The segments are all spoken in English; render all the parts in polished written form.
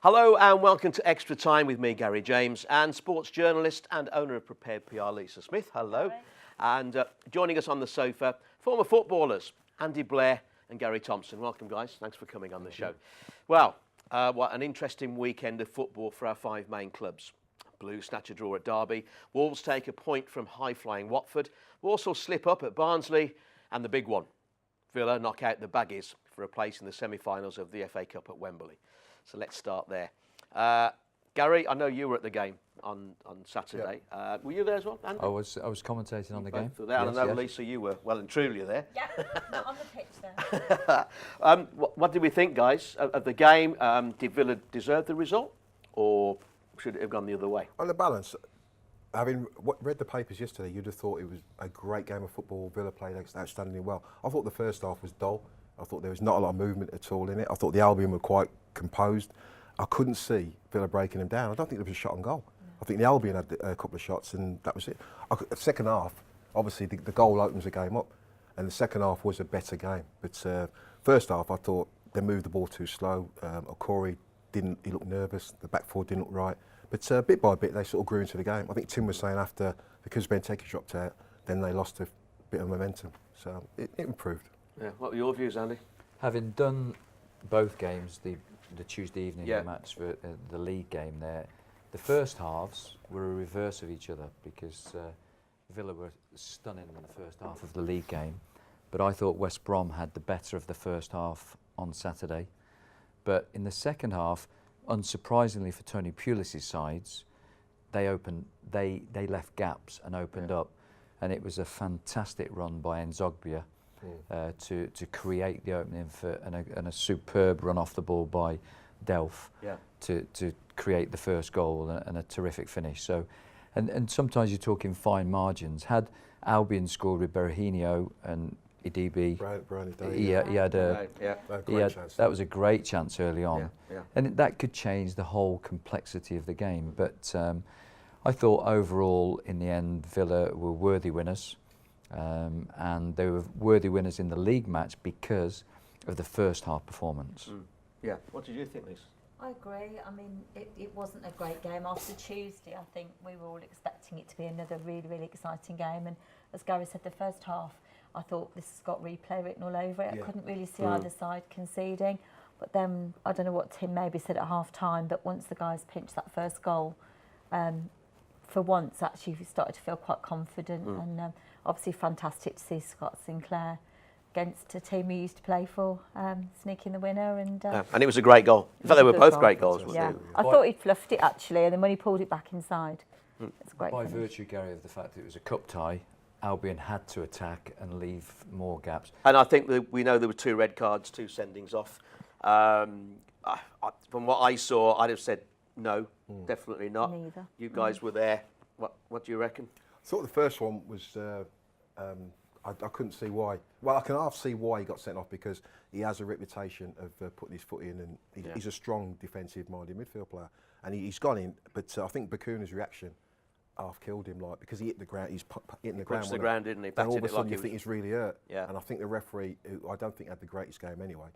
Hello and welcome to Extra Time with me, Garry James, and sports journalist and owner of Prepared PR, Lisa Smith. Hello. And joining us on the sofa, former footballers, Andy Blair and Garry Thompson. Welcome, guys. Thanks for coming on the show. Well, what an interesting weekend of football for our five main clubs. Blues snatch a draw at Derby. Wolves take a point from high-flying Watford. Walsall slip up at Barnsley. And the big one, Villa knock out the Baggies for a place in the semi-finals of the FA Cup at Wembley. So let's start there. Garry, I know you were at the game on Saturday. Yeah. Were you there as well, Andy? I was commentating on the game. There. Yes, and I know, Lisa, you were well and truly there. Yeah, not on the pitch there. What did we think, guys, of the game? Did Villa deserve the result, or should it have gone the other way? On the balance, having read the papers yesterday, you'd have thought it was a great game of football. Villa played outstandingly well. I thought the first half was dull. I thought there was not a lot of movement at all in it. I thought the Albion were quite composed. I couldn't see Villa breaking them down. I don't think there was a shot on goal. I think the Albion had a couple of shots and that was it. The second half, obviously the goal opens the game up, and the second half was a better game. But first half, I thought they moved the ball too slow. Okori he looked nervous. The back four didn't look right. But bit by bit, they sort of grew into the game. I think Tim was saying after, because Benteke dropped out, then they lost a bit of momentum. So it improved. Yeah. What were your views, Andy? Having done both games, the Tuesday evening match for the league game there, the first halves were a reverse of each other because Villa were stunning in the first half of the league game, but I thought West Brom had the better of the first half on Saturday. But in the second half, unsurprisingly for Tony Pulis's sides, they left gaps and opened up, and it was a fantastic run by Nzogbia to create the opening and a superb run off the ball by Delph to create the first goal and a terrific finish. So, and sometimes you're talking fine margins. Had Albion scored with Berahino and Idibi, he had a chance. That was a great chance early on, and that could change the whole complexity of the game. But I thought overall, in the end, Villa were worthy winners. And they were worthy winners in the league match because of the first half performance. Yeah. What did you think, Lisa? I agree. I mean, it wasn't a great game. After Tuesday, I think we were all expecting it to be another really, really exciting game. And as Garry said, the first half, I thought this has got replay written all over it. I couldn't really see either side conceding. But then, I don't know what Tim maybe said at half-time, but once the guys pinched that first goal, for once, actually, we started to feel quite confident. And obviously fantastic to see Scott Sinclair against a team he used to play for, sneaking the winner. And it was a great goal. In fact, they were both great goals, wasn't yeah. they? I thought he fluffed it, actually, and then when he pulled it back inside, it's a great By finish. virtue, Garry, of the fact that it was a cup tie, Albion had to attack and leave more gaps. And I think that we know there were 2 red cards, 2 sendings off. From what I saw, I'd have said no, definitely not. Neither. You guys were there. What do you reckon? I thought the first one was, I couldn't see why. Well, I can half see why he got sent off because he has a reputation of putting his foot in, and he's a strong defensive-minded midfield player. And he's gone in, but I think Bakuna's reaction half killed him, like, because he hit the ground, hitting the ground. Punched the ground, didn't he? And all of a Batted it sudden like you think he's really hurt. Yeah. And I think the referee, who I don't think had the greatest game anyway,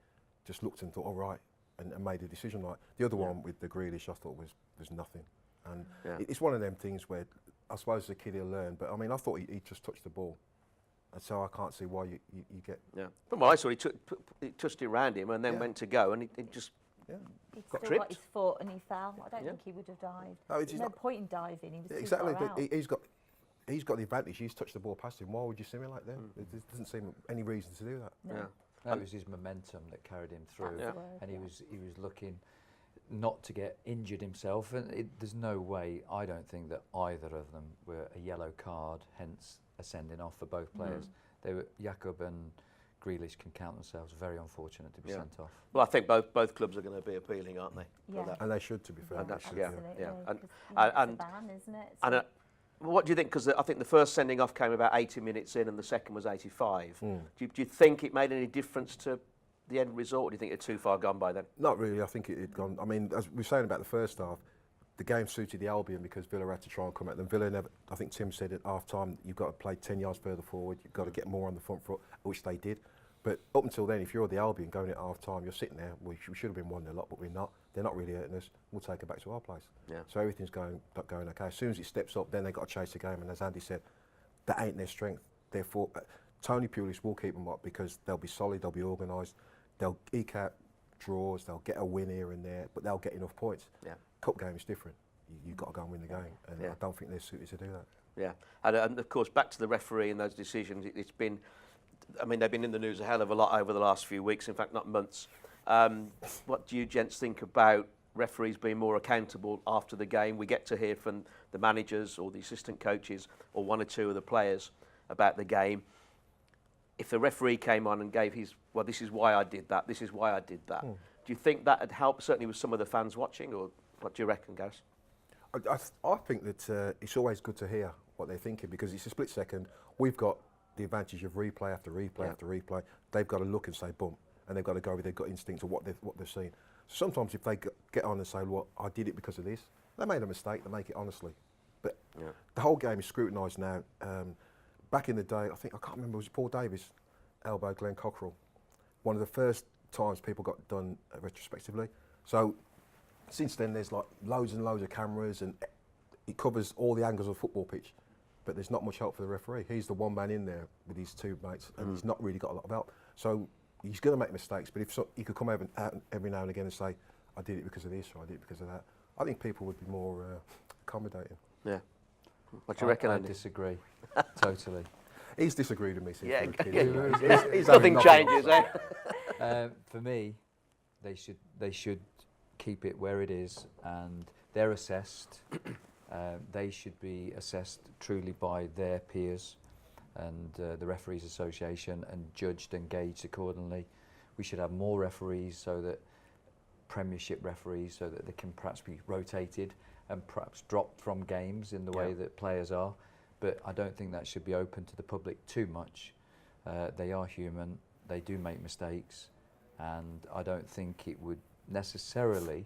just looked and thought, all right, and made a decision. Like the other one with the Grealish, I thought was nothing. And it's one of them things where I suppose the kid will learn, but I mean, I thought he just touched the ball, and so I can't see why you get. Yeah. From what I saw, he touched it around him and then went to go, and he just He'd got still tripped. got his foot and he fell. I don't think he would have dived. No, There's no point in diving. He was exactly. too far out. He's got the advantage. He's touched the ball past him. Why would you simulate them? There doesn't seem any reason to do that. No. That was his momentum that carried him through, and he was looking not to get injured himself. And there's no way, I don't think, that either of them were a yellow card, hence a sending off for both players. They were Jakob and Grealish can count themselves very unfortunate to be sent off. Well, I think both clubs are going to be appealing, aren't they? Yeah. And they should, to be fair. Absolutely. And it's a ban, isn't it? So what do you think? Because I think the first sending off came about 80 minutes in, and the second was 85. Do you think it made any difference to the end result, or do you think it's too far gone by then? Not really. I think it had gone. I mean, as we were saying about the first half, the game suited the Albion because Villa had to try and come at them. Villa never. I think Tim said at half time, you've got to play 10 yards further forward. You've got to get more on the front foot, which they did. But up until then, if you're the Albion going at half time, you're sitting there, we should have been 1-0 up, but we're not. They're not really hurting us. We'll take it back to our place. Yeah. So everything's going okay. As soon as it steps up, then they've got to chase the game. And as Andy said, that ain't their strength. Therefore, Tony Pulis will keep them up because they'll be solid, they'll be organised, they'll eke out draws, they'll get a win here and there, but they'll get enough points. Yeah. Cup game is different. You've got to go and win the game. And Yeah. I don't think they're suited to do that. Yeah, and of course, back to the referee and those decisions, it's been, I mean, they've been in the news a hell of a lot over the last few weeks, in fact, not months. What do you gents think about referees being more accountable after the game? We get to hear from the managers or the assistant coaches or one or two of the players about the game. If the referee came on and gave his, well, this is why I did that, this is why I did that, do you think that would help, certainly with some of the fans watching, or what do you reckon, Gareth? I think that it's always good to hear what they're thinking because it's a split second. We've got the advantage of replay after replay after replay. They've got to look and say, boom, and they've got to go with their gut instinct of what they've seen. Sometimes if they get on and say, well, I did it because of this, they made a mistake, they make it honestly. But the whole game is scrutinised now. Back in the day, I can't remember, was it Paul Davis elbowed Glenn Cockrell? One of the first times people got done retrospectively. So since then, there's like loads and loads of cameras and it covers all the angles of the football pitch, but there's not much help for the referee. He's the one man in there with his two mates and he's not really got a lot of help. So he's going to make mistakes, but if he could come out every now and again and say, I did it because of this or I did it because of that, I think people would be more accommodating. Yeah. What do you reckon, I Andy? disagree, totally. He's disagreed with me since Yeah, we were kids. yeah. Nothing changes, eh? For me, they should keep it where it is, and they're assessed. They should be assessed truly by their peers and the Referees Association and judged and gauged accordingly. We should have more referees, so that Premiership referees, so that they can perhaps be rotated and perhaps dropped from games in the way that players are. But I don't think that should be open to the public too much. They are human, they do make mistakes, and I don't think it would necessarily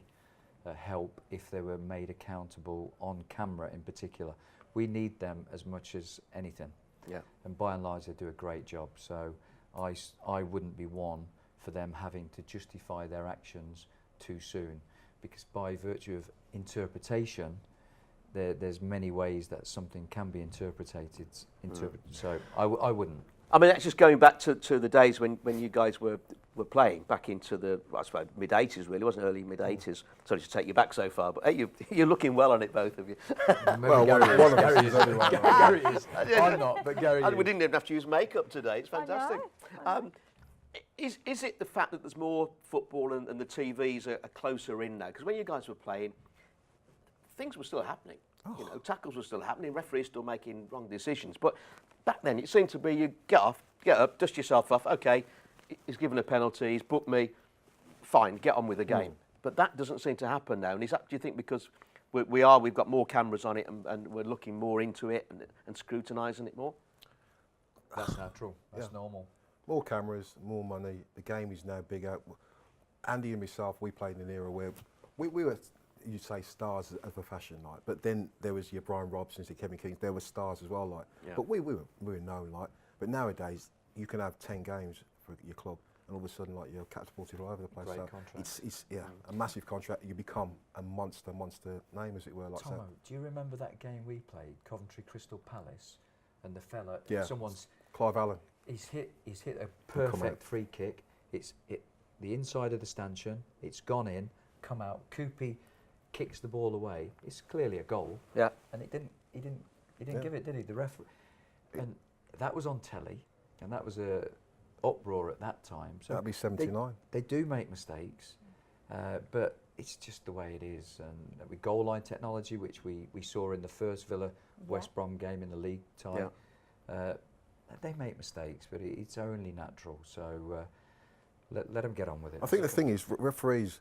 help if they were made accountable on camera in particular. We need them as much as anything. Yeah. And by and large they do a great job, so I wouldn't be one for them having to justify their actions too soon, because by virtue of interpretation there's many ways that something can be interpreted. So I wouldn't. I mean, that's just going back to the days when you guys were playing, back into the, I suppose, mid-80s really, wasn't early mid-80s. Sorry to take you back so far, but hey, you're looking well on it, both of you. Well, one of us is only one. Garry is. I'm not, but Garry And we is. didn't even have to use makeup today. It's fantastic. I know. Is it the fact that there's more football and the TVs are closer in now? Because when you guys were playing, things were still happening. You know, tackles were still happening, referees still making wrong decisions. But back then, it seemed to be you get up, dust yourself off. Okay, he's given a penalty, he's booked me. Fine, get on with the game. But that doesn't seem to happen now. And is that, do you think, because we've got more cameras on it and we're looking more into it and scrutinising it more? That's natural. That's normal. More cameras, more money. The game is now bigger. Andy and myself, we played in an era where we were, you'd say, stars of the fashion, like. But then there was your Brian Robsons, your Kevin Kings. There were stars as well, like. Yeah. But we were known, like. But nowadays, you can have 10 games for your club, and all of a sudden, like, you're catapulted all over the place. Great so contract. it's a massive contract. You become a monster name, as it were, like. Tomo, So. do you remember that game we played, Coventry Crystal Palace, and the fella, Yeah. someone's, Clive Allen. he's hit a Come out. perfect free kick. It's hit the inside of the stanchion. It's gone in, come out. Coopy kicks the ball away. It's clearly a goal. Yeah. And he didn't Yeah. give it, did he? The referee. And that was on telly, and that was a uproar at that time. So That'd be 79. They do make mistakes, but it's just the way it is. And with goal line technology, which we saw in the first Villa West Brom game in the league tie, they make mistakes, but it's only natural. So let them get on with it. I think the thing is, referees,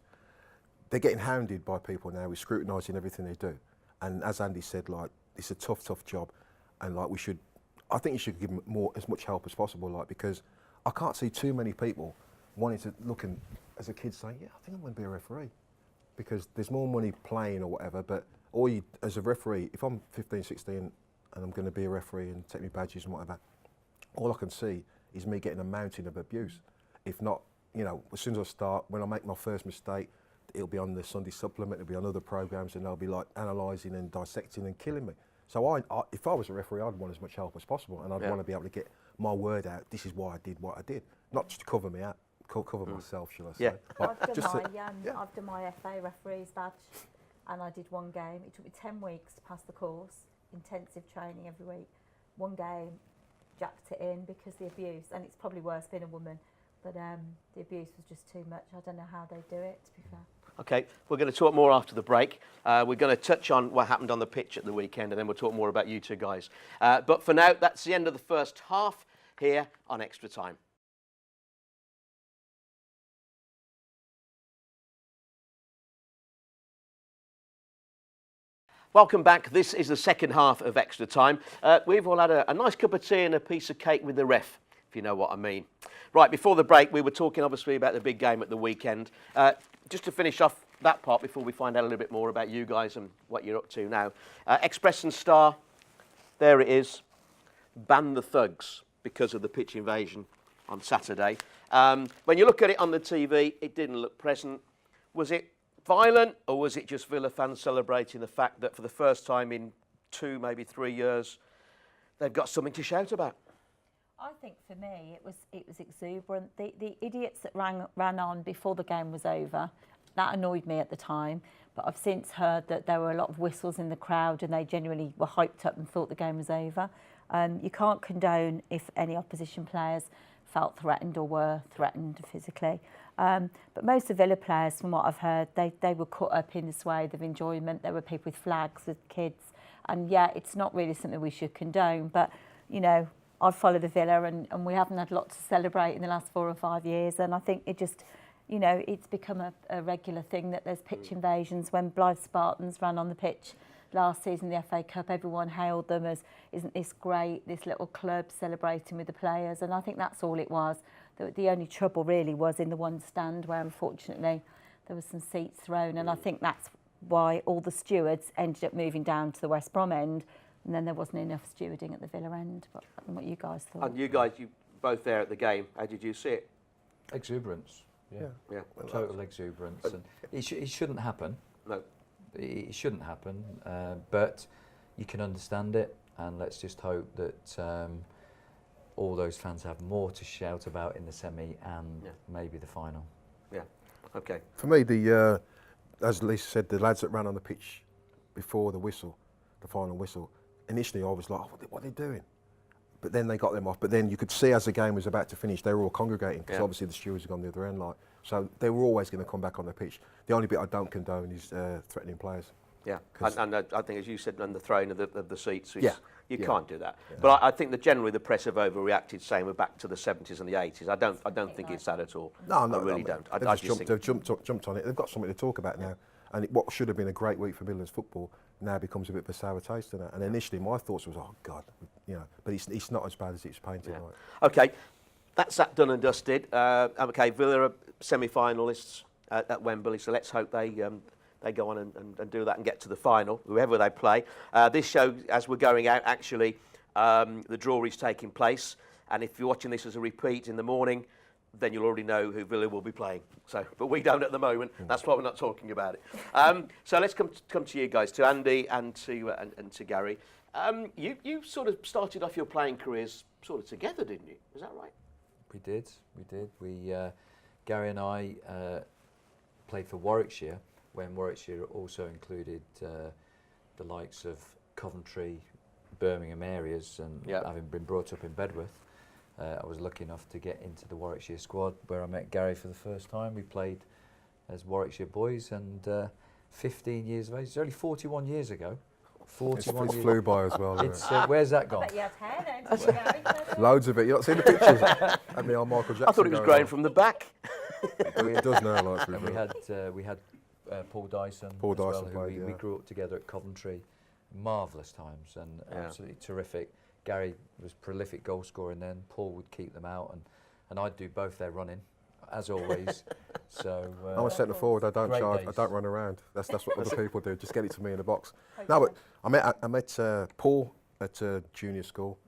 they're getting hounded by people now with scrutinising everything they do. And as Andy said, like, it's a tough job, and like I think you should give them as much help as possible, like, because I can't see too many people wanting to look and, as a kid, saying, yeah, I think I'm going to be a referee, because there's more money playing or whatever. But as a referee, if I'm 15, 16 and I'm going to be a referee and take my badges and whatever, all I can see is me getting a mountain of abuse. If not, you know, as soon as I start, when I make my first mistake, it'll be on the Sunday supplement, it'll be on other programmes, and they'll be like analysing and dissecting and killing me. So if I was a referee, I'd want as much help as possible, and I'd want to be able to get my word out. This is why I did what I did, not just to cover me out, cover myself, shall I say? Yeah. But I've just done my FA referee's badge, and I did one game. It took me 10 weeks to pass the course, intensive training every week. One game, jacked it in because the abuse, and it's probably worse being a woman, but the abuse was just too much. I don't know how they do it, to be fair. Okay, we're going to talk more after the break. We're going to touch on what happened on the pitch at the weekend, and then we'll talk more about you two guys. But for now, that's the end of the first half here on Extra Time. Welcome back. This is the second half of Extra Time. We've all had a nice cup of tea and a piece of cake with the ref, if you know what I mean. Right, before the break, we were talking obviously about the big game at the weekend. Just to finish off that part before we find out a little bit more about you guys and what you're up to now. Express and Star, there it is. Ban the thugs because of the pitch invasion on Saturday. When you look at it on the TV, it didn't look pleasant. Was it violent, or was it just Villa fans celebrating the fact that for the first time in 2, maybe 3 years, they've got something to shout about? I think for me it was exuberant. The idiots that ran on before the game was over, that annoyed me at the time. But I've since heard that there were a lot of whistles in the crowd and they genuinely were hyped up and thought the game was over. You can't condone if any opposition players felt threatened or were threatened physically. But most of Villa players, from what I've heard, they were caught up in the swathe of enjoyment. There were people with flags, with kids. And yeah, it's not really something we should condone. But, you know, I follow the Villa and we haven't had a lot to celebrate in the last 4 or 5 years. And I think it just, you know, it's become a regular thing that there's pitch invasions. When Blythe Spartans ran on the pitch last season, the FA Cup, everyone hailed them as, isn't this great, this little club celebrating with the players. And I think that's all it was. The only trouble really was in the one stand where unfortunately there was some seats thrown, and I think that's why all the stewards ended up moving down to the West Brom end, and then there wasn't enough stewarding at the Villa end. But I don't know what you guys thought. And you guys, you both there at the game, how did you see it? Exuberance, Yeah. total exuberance. And it shouldn't happen. No. It shouldn't happen, but you can understand it, and let's just hope that all those fans have more to shout about in the semi and maybe the final. Yeah, okay. For me, as Lisa said, the lads that ran on the pitch before the whistle, the final whistle, initially I was like, oh, what are they doing? But then they got them off. But then you could see as the game was about to finish, they were all congregating because obviously the stewards had gone the other end. So they were always going to come back on the pitch. The only bit I don't condone is threatening players. Yeah, and I think, as you said, on the throwing of the seats, you can't do that. Yeah. But I think that generally the press have overreacted, saying we're back to the 70s and the 80s. I don't think it's that at all. No, I really don't. They've jumped on it. They've got something to talk about now. And what should have been a great week for Midlands football now becomes a bit of a sour taste of that. And initially my thoughts was, oh God, you know. But it's not as bad as it's painted. Yeah. Like. Okay, that's that done and dusted. Okay, Villa are semi-finalists at Wembley, so let's hope they go on and do that and get to the final, whoever they play. This show, as we're going out, actually, the draw is taking place. And if you're watching this as a repeat in the morning, then you'll already know who Villa will be playing. So, but we don't at the moment. That's why we're not talking about it. So let's come to you guys, to Andy and to Garry. You sort of started off your playing careers sort of together, didn't you? Is that right? We did. Garry and I played for Warwickshire, when Warwickshire also included the likes of Coventry, Birmingham areas, and having been brought up in Bedworth, I was lucky enough to get into the Warwickshire squad, where I met Garry for the first time. We played as Warwickshire boys, and 15 years of age. It's only 41 years ago. 41 It years. It flew by as well. It's, where's that gone? I bet you had hair then, didn't you, Garry? Loads of it. You not seen the pictures? I mean, on Michael Jackson. I thought it was growing from the back. It does now, like. And we had Paul Dyson. Paul as well, Dyson who played, we grew up together at Coventry. Marvellous times and absolutely terrific. Garry was prolific goal scoring then. Paul would keep them out, and I'd do both their running, as always. So I'm a centre forward. I don't great charge. days. I don't run around. That's what other people do. Just get it to me in the box. No, but I met Paul at junior school,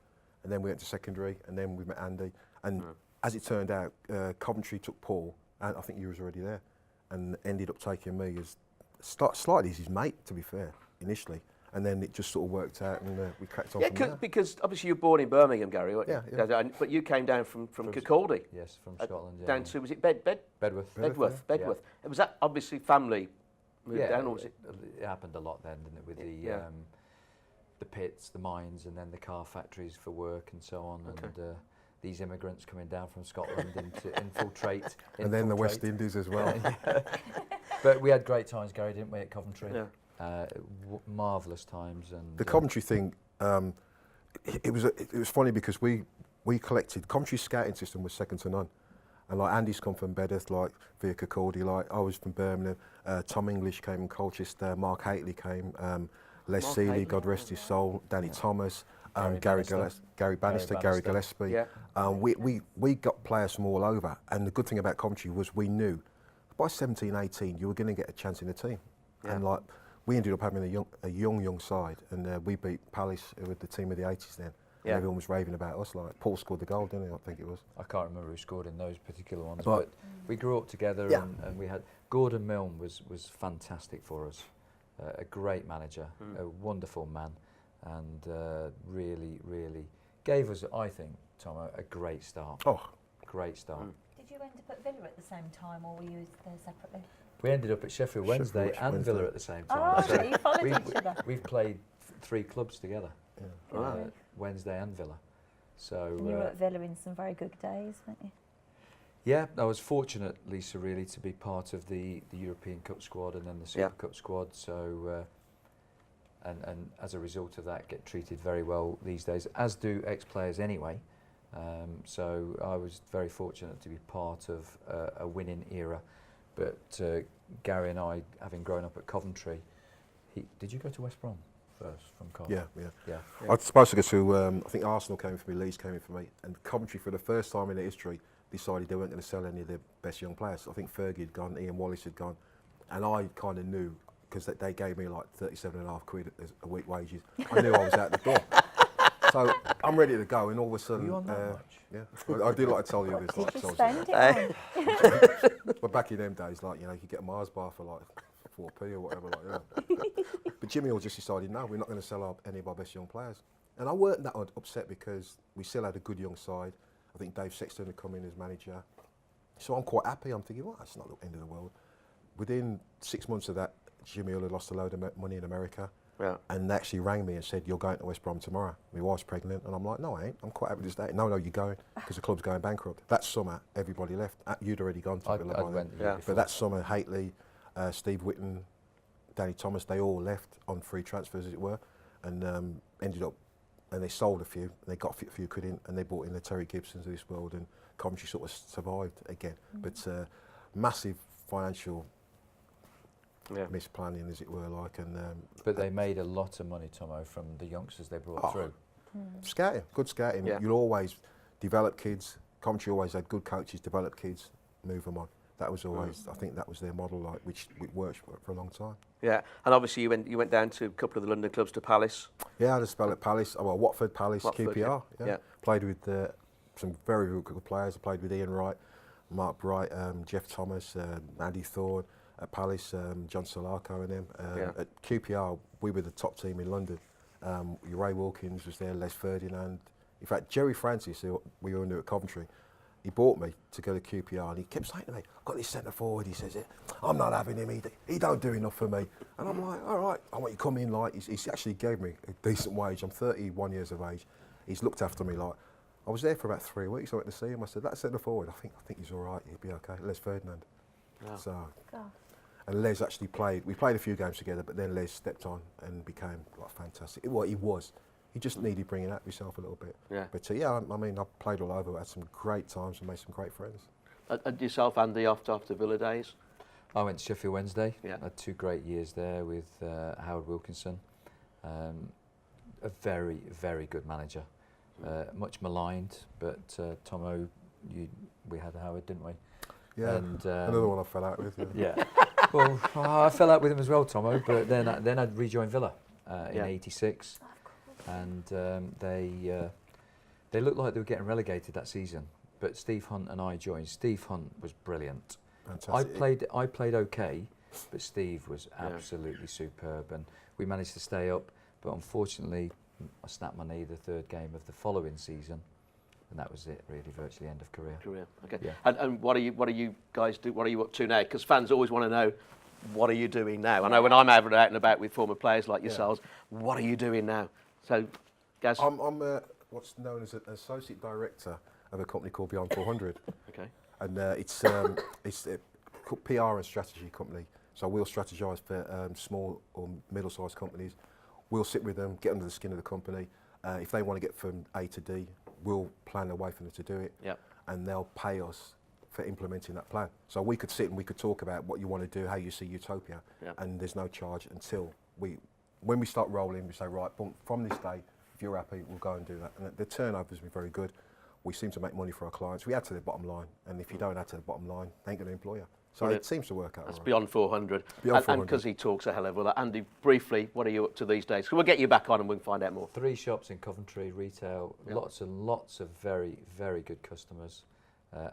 and then we went to secondary, and then we met Andy. And as it turned out, Coventry took Paul, and I think you was already there, and ended up taking me as slightly as his mate, to be fair, initially. And then it just sort of worked out, and we cracked on from there. Because obviously you were born in Birmingham, Gary. Yeah. But you came down from Kirkcaldy. Yes, from Scotland. Yeah. Down to, was it Bedworth. Bedworth. Yeah. Was that obviously family moved down, or was it? It happened a lot then, didn't it, with the pits, the mines, and then the car factories for work and so on. Okay. And these immigrants coming down from Scotland to infiltrate. And then the West Indies as well. But we had great times, Gary, didn't we, at Coventry? Yeah. Marvellous times. And the Coventry thing, it was funny because we collected, Coventry's scouting system was second to none. And like Andy's come from Bedworth, like via Kirkcaldy, like I was from Birmingham, Tom English came from Colchester, Mark Haitley came, Les Mark Seeley, Haitley. God rest his soul, Danny Thomas, Gary Gary Bannister, Gary Gillespie. Yeah. We got players from all over, and the good thing about Coventry was we knew by 17, 18 you were going to get a chance in the team. Yeah. And like we ended up having a young side, and we beat Palace, who were the team of the 80s then. And Yeah. everyone was raving about us. Like Paul scored the goal, didn't he? I think it was. I can't remember who scored in those particular ones, But- but we grew up together, Yeah. and we had Gordon Milne was fantastic for us, a great manager, a wonderful man, and really gave us, I think, Tom, a great start. Oh, Great start. Did you end up at Villa at the same time, or were you there separately? We ended up at Sheffield Wednesday Sheffield and Wednesday. Villa at the same time. Oh, So okay, you followed we- each other. We've played 3 clubs together, yeah. Wow. Wednesday and Villa. So And you were at Villa in some very good days, weren't you? yeah, I was fortunate, Lisa, really, to be part of the European Cup squad and then the Super Yeah. Cup squad. So, and as a result of that, get treated very well these days, as do ex-players anyway. So I was very fortunate to be part of a winning era. But Gary and I, having grown up at Coventry, did you go to West Brom first from Coventry? Yeah. Yeah. I was supposed to go to, I think Arsenal came for me, Leeds came in for me, and Coventry for the first time in their history decided they weren't going to sell any of their best young players. I think Fergie had gone, Ian Wallace had gone, and I kind of knew, because they gave me like 37.5 quid a week wages, I knew I was out the door. So I'm ready to go, and all of a sudden, Were you on that much? yeah, I do like to tell the others. Did Like, you so I was- spend it on? but back in them days, like, you know, you could get a Mars bar for like 4p or whatever, like, yeah. But Jimmy all just decided, no, we're not going to sell any of our best young players. And I weren't that upset because we still had a good young side. I think Dave Sexton had come in as manager. So I'm quite happy. I'm thinking, well, that's not the end of the world. Within 6 months of that, Jimmy Hill had lost a load of money in America. Yeah. And they actually rang me and said, you're going to West Brom tomorrow. My wife's pregnant. And I'm like, no, I ain't. I'm quite happy to stay. No, you're going, because the club's going bankrupt. That summer, everybody left. You'd already gone to Villa by then. went the Yeah. year before. But that summer, Haitley, Steve Whitten, Danny Thomas, they all left on free transfers, as it were, and ended up, and they sold a few, and they got a few quid in, and they bought in the Terry Gibsons of this world, and Coventry sort of survived again. But massive financial misplanning, as it were, like, and But they made a lot of money, Tomo, from the youngsters they brought through. scouting, good scouting. Yeah. You'll always develop kids. Coventry always had good coaches, develop kids, move them on. That was always, I think that was their model, like, which worked for a long time. Yeah, and obviously you went down to a couple of the London clubs, to Palace. Yeah, I had a spell at Palace, well, Watford, Palace, Watford, QPR. yeah. Yeah. Yeah. Played with some very, very good players. I played with Ian Wright, Mark Bright, Jeff Thomas, Andy Thorne. At Palace, John Solarco and them. Yeah. At QPR, we were the top team in London. Ray Wilkins was there, Les Ferdinand. In fact, Jerry Francis, who we all knew at Coventry, he bought me to go to QPR, and he kept saying to me, I've got this centre forward, he says, I'm not having him, he don't do enough for me. And I'm like, all right, I want you to come in, like, he's actually gave me a decent wage. I'm 31 years of age. He's looked after me, like, I was there for about 3 weeks. I went to see him, I said, that centre forward, I think he's all right, he'll be okay. Les Ferdinand. Wow. So, God. and Les actually played, we played a few games together, but then Les stepped on and became like fantastic. Well, he was. He just needed bringing out himself a little bit. Yeah. But yeah, I mean, I played all over, had some great times and made some great friends. And yourself, Andy, after Villa days? I went to Sheffield Wednesday. Yeah. Had 2 great years there with Howard Wilkinson. A very, very good manager. Much maligned, but Tomo, we had Howard, didn't we? Yeah, And, another one I fell out with. Yeah. Well, I fell out with him as well, Tomo, but then I'd rejoined Villa in Yeah. '86, and they looked like they were getting relegated that season, but Steve Hunt and I joined. Steve Hunt was brilliant. Fantastic. I played okay, but Steve was absolutely superb, and we managed to stay up. But unfortunately, I snapped my knee the third game of the following season, and that was it. Really, virtually end of career. Okay. Yeah. And what are you guys do? What are you up to now? Because fans always want to know, what are you doing now? I know when I'm out and about with former players like yourselves, what are you doing now? So, Gaz. I'm what's known as an associate director of a company called Beyond 400. Okay. And it's a PR and strategy company. So we'll strategise for small or middle-sized companies. We'll sit with them, get under the skin of the company. If they want to get from A to D, we'll plan a way for them to do it. Yep. And they'll pay us for implementing that plan. So we could sit and we could talk about what you want to do, how you see Utopia, and there's no charge until when we start rolling, we say, right, boom, from this day, if you're happy, we'll go and do that. And the turnover's been very good. We seem to make money for our clients. We add to the bottom line, and if you don't add to the bottom line, they ain't going to employ you. So it seems to work out. That's right. Beyond 400. Beyond 400. And because he talks a hell of a lot. Andy, briefly, what are you up to these days? We'll get you back on and we can find out more. 3 shops in Coventry, retail, lots and lots of very, very good customers.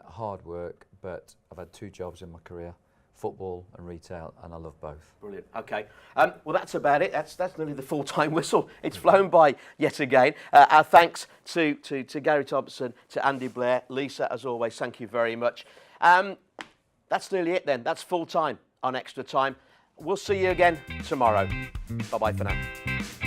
Hard work, but I've had 2 jobs in my career, football and retail, and I love both. Brilliant. Okay. Well, that's about it. That's nearly the full-time whistle. It's flown by yet again. Our thanks to Garry Thompson, to Andy Blair, Lisa, as always. Thank you very much. That's nearly it then. That's full time on Extra Time. We'll see you again tomorrow. Bye-bye for now.